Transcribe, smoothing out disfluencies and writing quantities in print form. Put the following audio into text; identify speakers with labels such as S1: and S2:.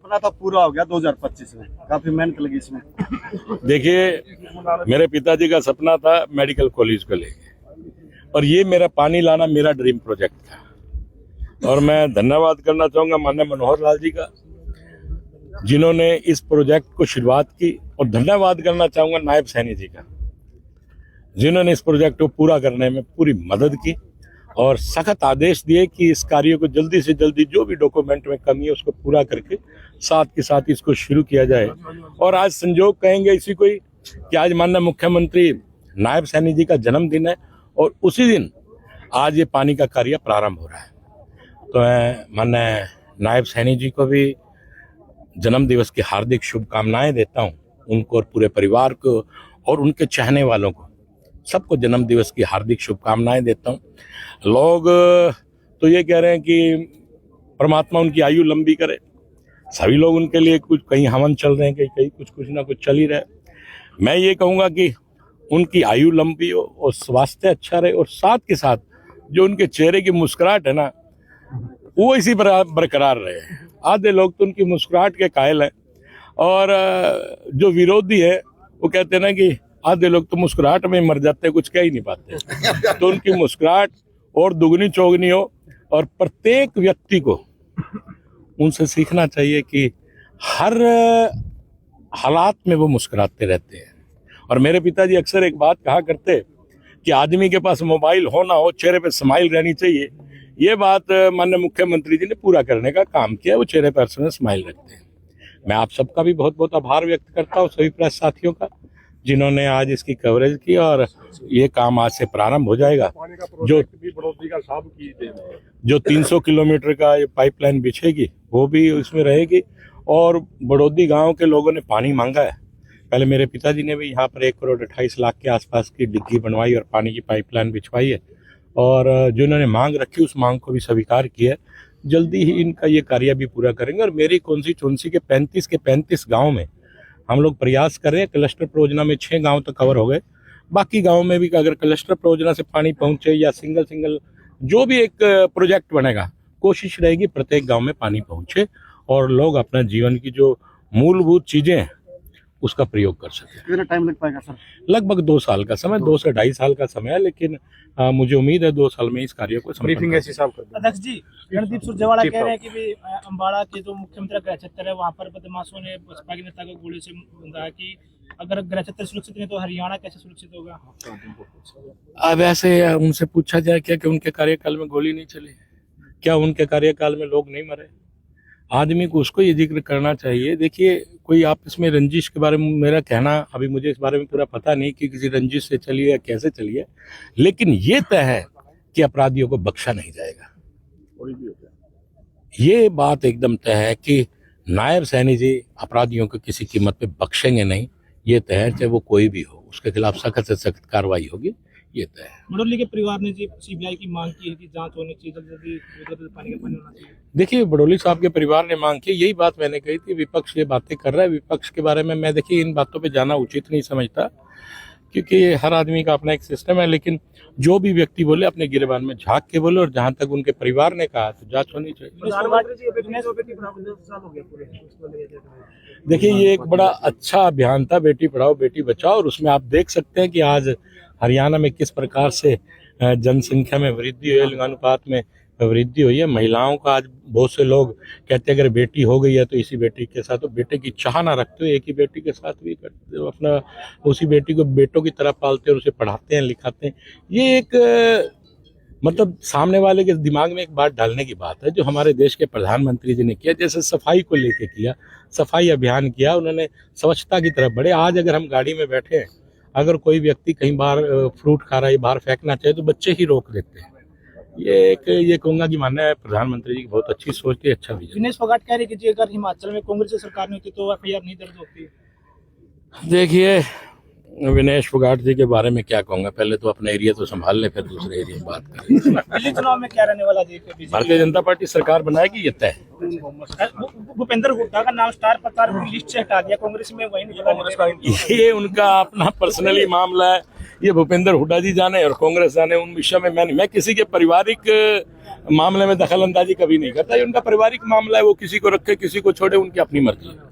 S1: सपना था पूरा हो गया 2025 में, काफी मेहनत लगी इसमें।
S2: देखिए, मेरे पिताजी का सपना था मेडिकल कॉलेज को लेके, और ये मेरा पानी लाना मेरा ड्रीम प्रोजेक्ट था। और मैं धन्यवाद करना चाहूंगा माननीय मनोहर लाल जी का, जिन्होंने इस प्रोजेक्ट को शुरुआत की, और धन्यवाद करना चाहूंगा नायब सैनी जी का, जिन्होंने इस प्रोजेक्ट को पूरा करने में पूरी मदद की और सख्त आदेश दिए कि इस कार्य को जल्दी से जल्दी जो भी डॉक्यूमेंट में कमी है उसको पूरा करके साथ के साथ इसको शुरू किया जाए। और आज संजोग कहेंगे इसी को ही कि आज माननीय मुख्यमंत्री नायब सैनी जी का जन्मदिन है, और उसी दिन आज ये पानी का कार्य प्रारंभ हो रहा है। तो मैं माननीय नायब सैनी जी को भी जन्म दिवस की हार्दिक शुभकामनाएं देता हूं, उनको और पूरे परिवार को और उनके चाहने वालों को सबको जन्म दिवस की हार्दिक शुभकामनाएं देता हूं। लोग तो ये कह रहे हैं कि परमात्मा उनकी आयु लंबी करे, सभी लोग उनके लिए कुछ कहीं हवन चल रहे हैं, कहीं कुछ ना कुछ चल ही रहा है। मैं ये कहूँगा कि उनकी आयु लंबी हो और स्वास्थ्य अच्छा रहे, और साथ के साथ जो उनके चेहरे की मुस्कुराहट है ना, वो इसी बरकरार रहे। आधे लोग तो उनकी मुस्कुराहट के कायल हैं, और जो विरोधी है वो कहते हैं ना कि आधे लोग तो मुस्कुराहट में मर जाते हैं, कुछ कह ही नहीं पाते। तो उनकी मुस्कुराहट और दुगनी चौगनी हो, और प्रत्येक व्यक्ति को उनसे सीखना चाहिए कि हर हालात में वो मुस्कुराते रहते हैं। और मेरे पिताजी अक्सर एक बात कहा करते कि आदमी के पास मोबाइल हो ना हो, चेहरे पे स्माइल रहनी चाहिए। ये बात माननीय मुख्यमंत्री जी ने पूरा करने का काम किया, वो चेहरे पर समय स्माइल रखते हैं। मैं आप सबका भी बहुत बहुत आभार व्यक्त करता हूँ, सभी प्रेस साथियों का, जिन्होंने आज इसकी कवरेज की, और ये काम आज से प्रारंभ हो जाएगा। जो 300 किलोमीटर का ये पाइपलाइन बिछेगी वो भी इसमें रहेगी, और बड़ौदी गांव के लोगों ने पानी मांगा है। पहले मेरे पिताजी ने भी यहाँ पर 1,28,00,000 के आसपास की डिग्गी बनवाई और पानी की पाइपलाइन बिछवाई है, और जो इन्होंने मांग रखी उस मांग को भी स्वीकार किया है। जल्दी ही इनका ये कार्य भी पूरा करेंगे। और मेरी कॉन्स्टिट्यूंसी के 35 गाँव में हम लोग प्रयास कर रहे हैं। क्लस्टर परियोजना में 6 गांव तो कवर हो गए, बाकी गांव में भी अगर क्लस्टर परियोजना से पानी पहुंचे या सिंगल जो भी एक प्रोजेक्ट बनेगा, कोशिश रहेगी प्रत्येक गांव में पानी पहुंचे और लोग अपना जीवन की जो मूलभूत चीजें हैं उसका प्रयोग कर सके।
S1: कितना टाइम लग पाएगा सर?
S2: लगभग 2 साल का समय, 2 से 2.5 साल का समय है, लेकिन मुझे उम्मीद है 2 साल में इस कार्य को
S3: ब्रीफिंग ऐसे हिसाब कर।
S4: अध्यक्ष जी, रणदीप सुरजेवाला कह रहे हैं कि भी अम्बाड़ा के जो मुख्यमंत्री गृह क्षेत्र है वहाँ पर बदमाशों ने बसपा के नेता को गोली से बंधा है, कि अगर गृह क्षेत्र सुरक्षित नहीं तो हरियाणा कैसे सुरक्षित होगा?
S2: अब ऐसे उनसे पूछा जाए क्या कि उनके कार्यकाल में गोली नहीं चली, क्या उनके कार्यकाल में लोग नहीं मरे? आदमी को उसको ये जिक्र करना चाहिए। देखिए, कोई आप इसमें रंजिश के बारे में मेरा कहना, अभी मुझे इस बारे में पूरा पता नहीं कि किसी रंजिश से चली है कैसे चली है, लेकिन ये तय है कि अपराधियों को बख्शा नहीं जाएगा। ये बात एकदम तय है कि नायब सैनी जी अपराधियों को किसी कीमत पे बख्शेंगे नहीं, ये तय है। चाहे वो कोई भी हो, उसके खिलाफ सख्त से सख्त कार्रवाई होगी, ये तय है।
S4: बड़ोली के परिवार ने जी सीबीआई की मांग की है कि जांच होनी चाहिए, जल्दी पानी का पानी होना चाहिए।
S2: देखिए, बड़ोली साहब के परिवार ने मांग की, यही बात मैंने कही थी। विपक्ष ये बातें कर रहा है, विपक्ष के बारे में मैं देखिए इन बातों पे जाना उचित नहीं समझता, क्योंकि हर आदमी का अपना एक सिस्टम है। लेकिन जो भी व्यक्ति बोले अपने गिरेबान में झांक के बोले, और जहां तक उनके परिवार ने कहा तो जांच होनी चाहिए। देखिए, ये एक बड़ा अच्छा अभियान था, बेटी पढ़ाओ बेटी बचाओ, और उसमें आप देख सकते हैं कि आज हरियाणा में किस प्रकार से जनसंख्या में वृद्धि हुई है, लिंगानुपात में वृद्धि हुई है। महिलाओं का आज बहुत से लोग कहते हैं अगर बेटी हो गई है तो इसी बेटी के साथ, तो बेटे की चाह ना रखते हो, एक ही बेटी के साथ भी करते हो, अपना उसी बेटी को बेटों की तरह पालते हैं और उसे पढ़ाते हैं लिखाते हैं। ये एक मतलब सामने वाले के दिमाग में एक बात डालने की बात है, जो हमारे देश के प्रधानमंत्री जी ने किया। जैसे सफाई को लेके किया, सफाई अभियान किया, उन्होंने स्वच्छता की तरफ बढ़े। आज अगर हम गाड़ी में बैठे हैं, अगर कोई व्यक्ति कहीं बाहर फ्रूट खा रहा है, बाहर फेंकना चाहे तो बच्चे ही रोक देते हैं। ये कहूंगा कि माननीय प्रधानमंत्री जी की बहुत अच्छी सोच थी, अच्छा विजन।
S4: दिनेश फोगाट कह रहे कि जी अगर हिमाचल में कांग्रेस की सरकार नहीं होती तो एफआईआर नहीं दर्ज होती।
S2: देखिए, विनेश फोगाट जी के बारे में क्या कहूंगा, पहले तो अपना एरिया तो संभाल ले, फिर दूसरे एरिया में बात करें।
S4: दिल्ली चुनाव में क्या रहने वाला जी?
S2: भारतीय जनता पार्टी सरकार बनाएगी, ये तय है।
S4: भूपेंद्र हुड्डा का नाम स्टार प्रचारक की लिस्ट से हटा दिया कांग्रेस में, वही नहीं।
S2: ये उनका अपना पर्सनली मामला है, ये भूपेंद्र हुड्डा जी जाने और कांग्रेस जाने, उन विषय में मैं किसी के पारिवारिक मामले में दखल अंदाजी कभी नहीं करता। ये उनका पारिवारिक मामला है, वो किसी को रखे किसी को छोड़े, उनकी अपनी मर्जी है।